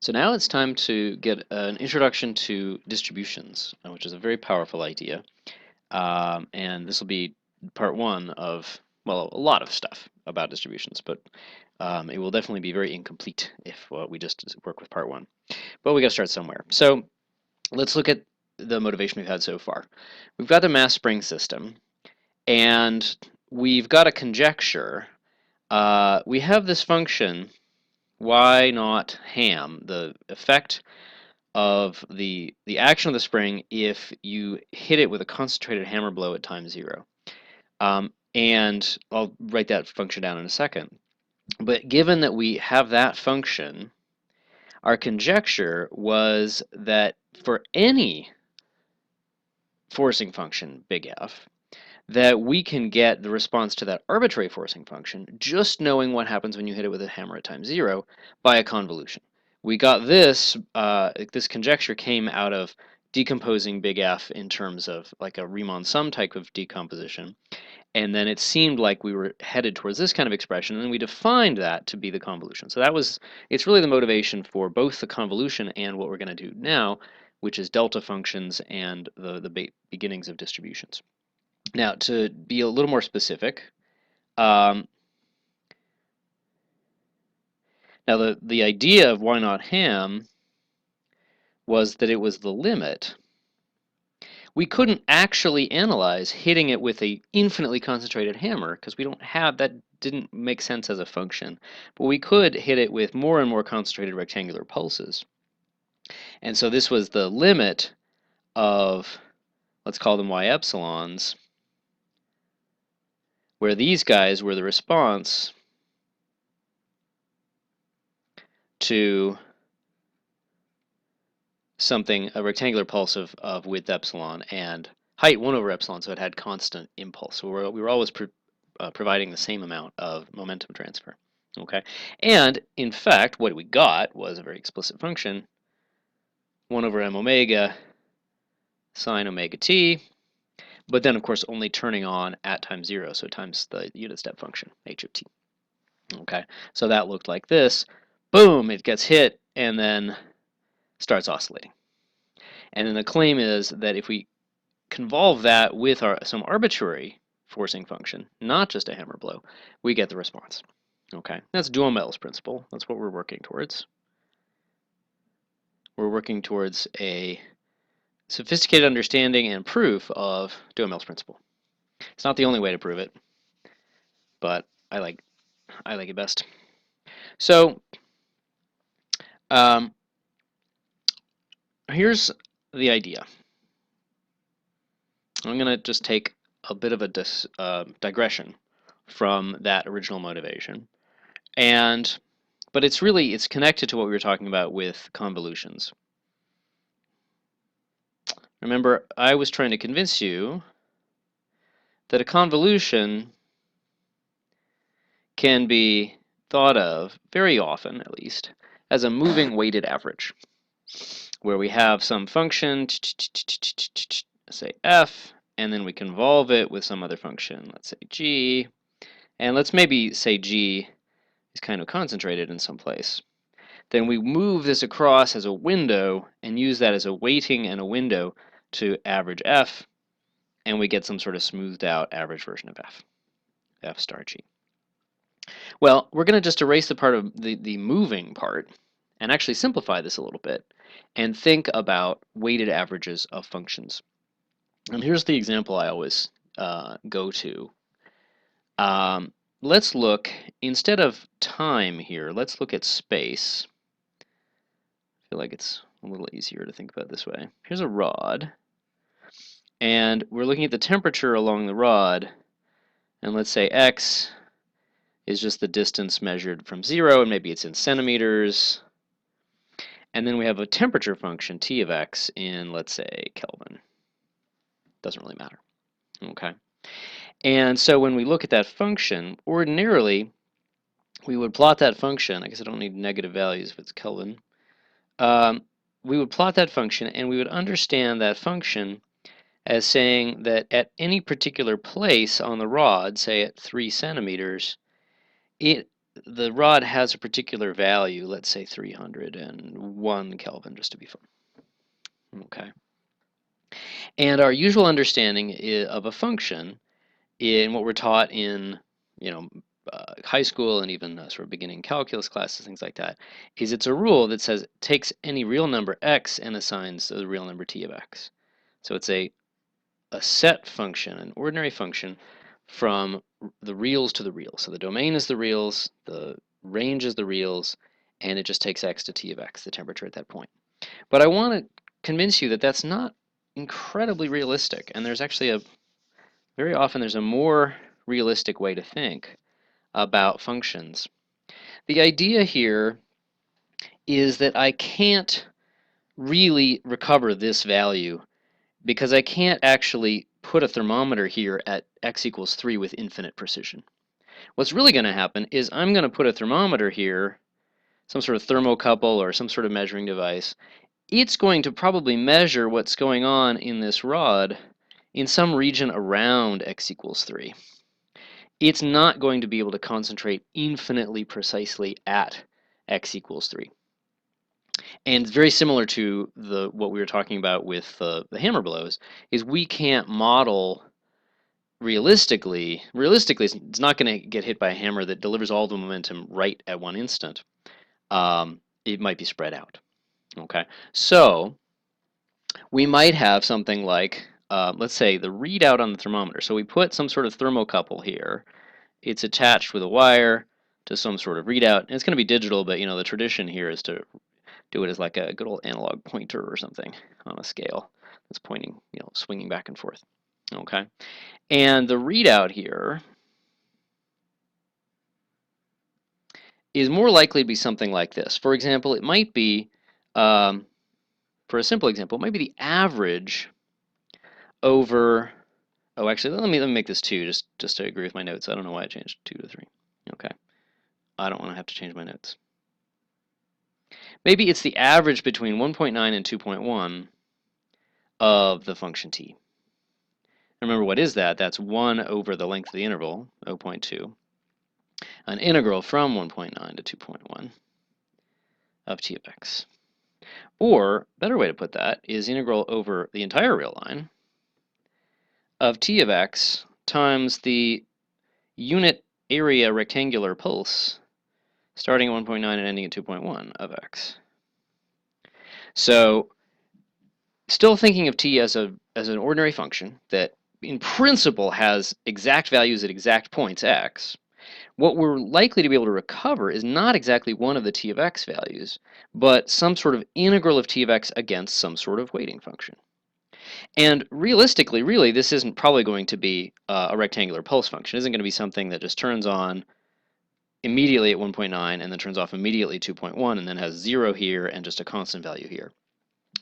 So now it's time to get an introduction to distributions, which is a very powerful idea. And this will be part one of, well, a lot of stuff about distributions, but it will definitely be very incomplete if we just work with part one. But we got to start somewhere. So let's look at the motivation we've had so far. We've got the mass spring system, and we've got a conjecture. We have this function, y naught ham, the effect of the action of the spring if you hit it with a concentrated hammer blow at time 0. And I'll write that function down in a second. But given that we have that function, our conjecture was that for any forcing function, big F, that we can get the response to that arbitrary forcing function just knowing what happens when you hit it with a hammer at time 0 by a convolution. We got this, this conjecture came out of decomposing big F in terms of like a Riemann sum type of decomposition. And then it seemed like we were headed towards this kind of expression, and we defined that to be the convolution. So it's really the motivation for both the convolution and what we're going to do now, which is delta functions and the beginnings of distributions. Now, to be a little more specific, now the idea of y naught ham was that it was the limit. We couldn't actually analyze hitting it with a infinitely concentrated hammer because we don't have that, didn't make sense as a function. But we could hit it with more and more concentrated rectangular pulses. And so this was the limit of, let's call them y epsilons, where these guys were the response to something, a rectangular pulse of width epsilon and height 1 over epsilon, so it had constant impulse. So we were always providing the same amount of momentum transfer. Okay, and in fact, what we got was a very explicit function, 1 over m omega sine omega t, but then of course only turning on at time 0, so times the unit step function, h of t. Okay, so that looked like this. Boom, it gets hit and then starts oscillating. And then the claim is that if we convolve that with some arbitrary forcing function, not just a hammer blow, we get the response. Okay, that's Duhamel's principle. That's what we're working towards. We're working towards a sophisticated understanding and proof of Duhamel's principle. It's not the only way to prove it, but I like it best. So here's the idea. I'm going to just take a bit of a digression from that original motivation, but it's connected to what we were talking about with convolutions. Remember, I was trying to convince you that a convolution can be thought of, very often at least, as a moving weighted average, where we have some function, say f, and then we convolve it with some other function, let's say g, and let's maybe say g is kind of concentrated in some place. Then we move this across as a window and use that as a weighting and a window to average f, and we get some sort of smoothed out average version of f star g. Well, we're going to just erase the part of the moving part and actually simplify this a little bit and think about weighted averages of functions. And here's the example I always go to. Let's look, instead of time here, let's look at space. I feel like it's a little easier to think about this way. Here's a rod, and we're looking at the temperature along the rod, and let's say x is just the distance measured from 0, and maybe it's in centimeters. And then we have a temperature function, T of x, in, let's say, Kelvin. Doesn't really matter. Okay. And so when we look at that function, ordinarily, we would plot that function. I guess I don't need negative values if it's Kelvin. We would plot that function, and we would understand that function as saying that at any particular place on the rod, say at 3 centimeters, it the rod has a particular value, let's say 301 Kelvin, just to be fun. Okay. And our usual understanding of a function in what we're taught in, high school and even sort of beginning calculus classes, things like that, is it's a rule that says it takes any real number x and assigns the real number t of x. So it's a set function, an ordinary function, from the reals to the reals. So the domain is the reals, the range is the reals, and it just takes x to t of x, the temperature at that point. But I want to convince you that that's not incredibly realistic, and there's actually very often there's a more realistic way to think about functions. The idea here is that I can't really recover this value because I can't actually put a thermometer here at x equals 3 with infinite precision. What's really going to happen is I'm going to put a thermometer here, some sort of thermocouple or some sort of measuring device. It's going to probably measure what's going on in this rod in some region around x equals 3. It's not going to be able to concentrate infinitely precisely at x equals 3. And very similar to what we were talking about with the hammer blows, is we can't model realistically, it's not going to get hit by a hammer that delivers all the momentum right at one instant. It might be spread out. Okay, so we might have something like, let's say, the readout on the thermometer. So we put some sort of thermocouple here. It's attached with a wire to some sort of readout. And it's going to be digital, but the tradition here is to do it as like a good old analog pointer or something on a scale that's pointing, swinging back and forth. Okay, and the readout here is more likely to be something like this. For example, it might be, for a simple example, it might be the average over, oh, actually, let me make this 2 just to agree with my notes. I don't know why I changed 2 to 3. Okay, I don't want to have to change my notes. Maybe it's the average between 1.9 and 2.1 of the function t. Remember, what is that? That's 1 over the length of the interval, 0.2, an integral from 1.9 to 2.1 of t of x. Or, a better way to put that is integral over the entire real line of t of x times the unit area rectangular pulse starting at 1.9 and ending at 2.1 of x. So, still thinking of t as an ordinary function that in principle has exact values at exact points x, what we're likely to be able to recover is not exactly one of the t of x values, but some sort of integral of t of x against some sort of weighting function. And realistically, really, this isn't probably going to be a rectangular pulse function. It isn't going to be something that just turns on immediately at 1.9 and then turns off immediately at 2.1 and then has 0 here and just a constant value here.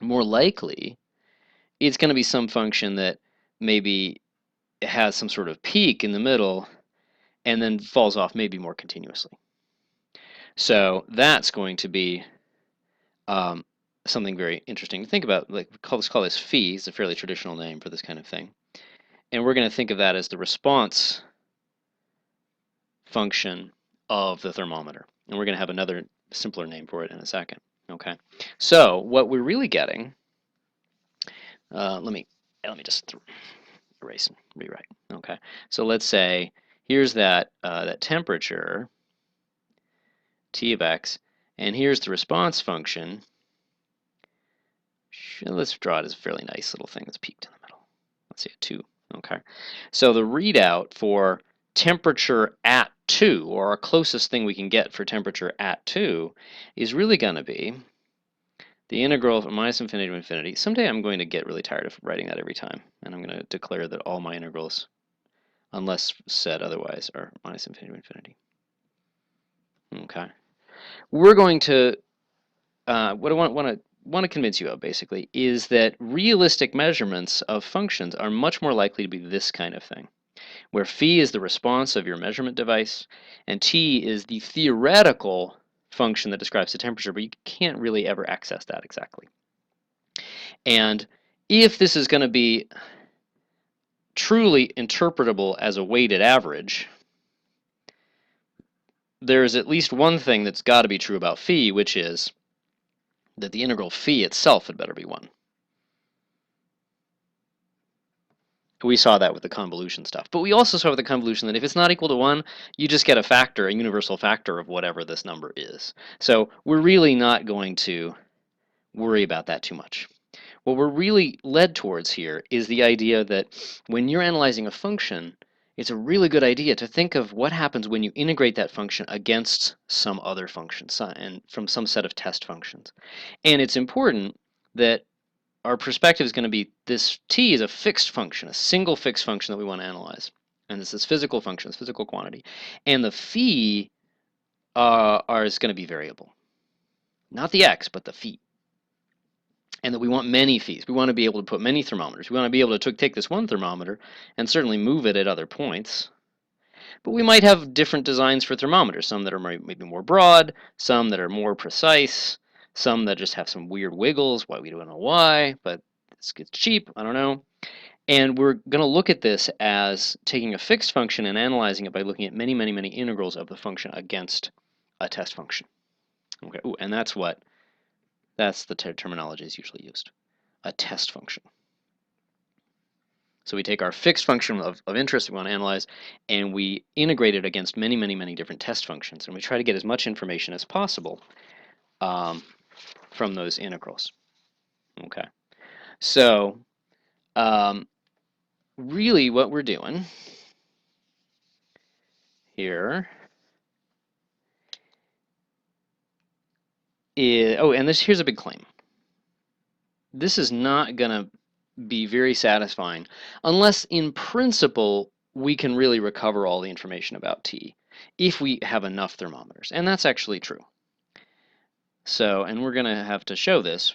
More likely, it's going to be some function that maybe has some sort of peak in the middle and then falls off maybe more continuously. So that's going to be something very interesting to think about. Like, let's call this phi. It's a fairly traditional name for this kind of thing. And we're going to think of that as the response function of the thermometer. And we're going to have another simpler name for it in a second. Okay. So what we're really getting, let me just erase and rewrite. Okay. So let's say here's that temperature, t of x, and here's the response function. Let's draw it as a fairly nice little thing that's peaked in the middle. Let's say a 2. Okay. So the readout for temperature at 2, or our closest thing we can get for temperature at 2, is really going to be the integral from minus infinity to infinity. Someday I'm going to get really tired of writing that every time, and I'm going to declare that all my integrals, unless said otherwise, are minus infinity to infinity. Okay. We're going to, what I want to convince you of, basically, is that realistic measurements of functions are much more likely to be this kind of thing, where phi is the response of your measurement device, and t is the theoretical function that describes the temperature, but you can't really ever access that exactly. And if this is going to be truly interpretable as a weighted average, there's at least one thing that's got to be true about phi, which is that the integral phi itself had better be 1. We saw that with the convolution stuff. But we also saw with the convolution that if it's not equal to 1, you just get a factor, a universal factor of whatever this number is. So we're really not going to worry about that too much. What we're really led towards here is the idea that when you're analyzing a function, it's a really good idea to think of what happens when you integrate that function against some other function and from some set of test functions. And it's important that our perspective is going to be this t is a fixed function, a single fixed function that we want to analyze. And this is physical function, this physical quantity. And the phi is going to be variable. Not the x, but the phi. And that we want many phis. We want to be able to put many thermometers. We want to be able to take this one thermometer and certainly move it at other points. But we might have different designs for thermometers, some that are maybe more broad, some that are more precise, some that just have some weird wiggles. Why we don't know why, but it's cheap. I don't know. And we're going to look at this as taking a fixed function and analyzing it by looking at many, many, many integrals of the function against a test function. Okay. Ooh, and that's the terminology is usually used. A test function. So we take our fixed function of interest we want to analyze, and we integrate it against many, many, many different test functions, and we try to get as much information as possible from those integrals. Okay. So really what we're doing here is, and here's a big claim. This is not going to be very satisfying unless in principle we can really recover all the information about T if we have enough thermometers, and that's actually true. So, and we're going to have to show this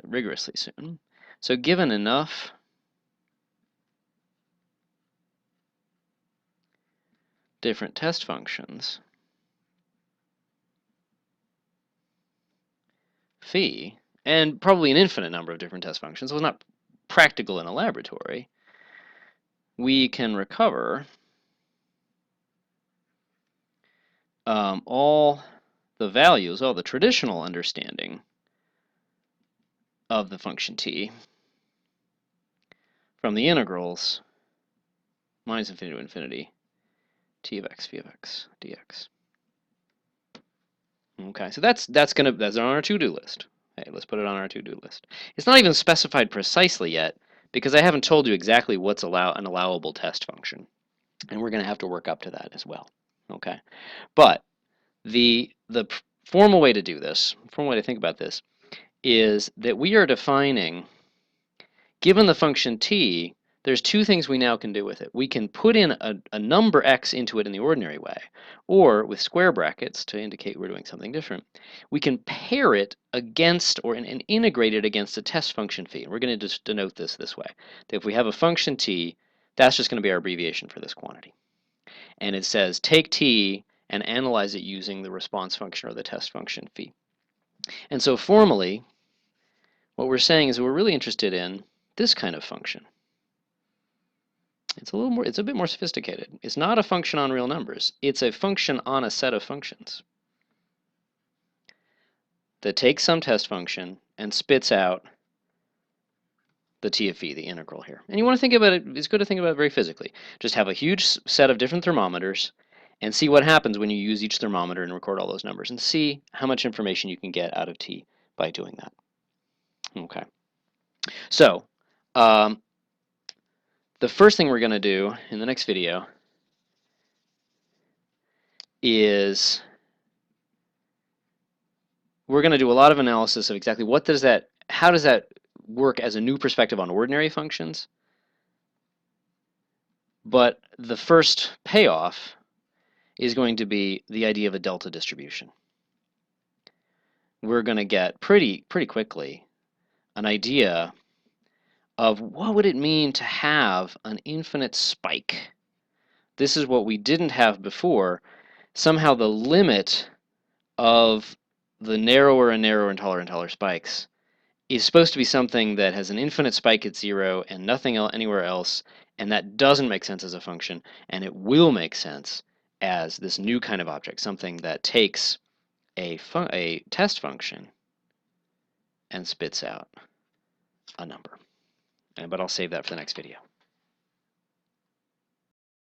rigorously soon. So given enough different test functions, phi, and probably an infinite number of different test functions, so it's not practical in a laboratory, we can recover all the values, all the traditional understanding of the function t from the integrals minus infinity to infinity t of x, phi of x, dx. Okay, so that's on our to-do list. Hey, let's put it on our to-do list. It's not even specified precisely yet because I haven't told you exactly what's an allowable test function, and we're going to have to work up to that as well. Okay, but the formal way to do this, formal way to think about this, is that we are defining, given the function t, there's two things we now can do with it. We can put in a number x into it in the ordinary way, or with square brackets to indicate we're doing something different, we can pair it against and integrate it against a test function phi. And we're going to just denote this way. That if we have a function t, that's just going to be our abbreviation for this quantity. And it says take t and analyze it using the response function or the test function phi. And so formally, what we're saying is we're really interested in this kind of function. It's a bit more sophisticated. It's not a function on real numbers. It's a function on a set of functions that takes some test function and spits out the t of phi, the integral here. And you want to think about it, it's good to think about it very physically. Just have a huge set of different thermometers and see what happens when you use each thermometer and record all those numbers and see how much information you can get out of t by doing that. Okay. So, the first thing we're going to do in the next video is we're going to do a lot of analysis of exactly how does that work as a new perspective on ordinary functions. But the first payoff is going to be the idea of a delta distribution. We're going to get pretty quickly an idea of what would it mean to have an infinite spike. This is what we didn't have before. Somehow the limit of the narrower and narrower and taller spikes is supposed to be something that has an infinite spike at 0 and nothing anywhere else, and that doesn't make sense as a function, and it will make sense as this new kind of object, something that takes a test function and spits out a number. But I'll save that for the next video.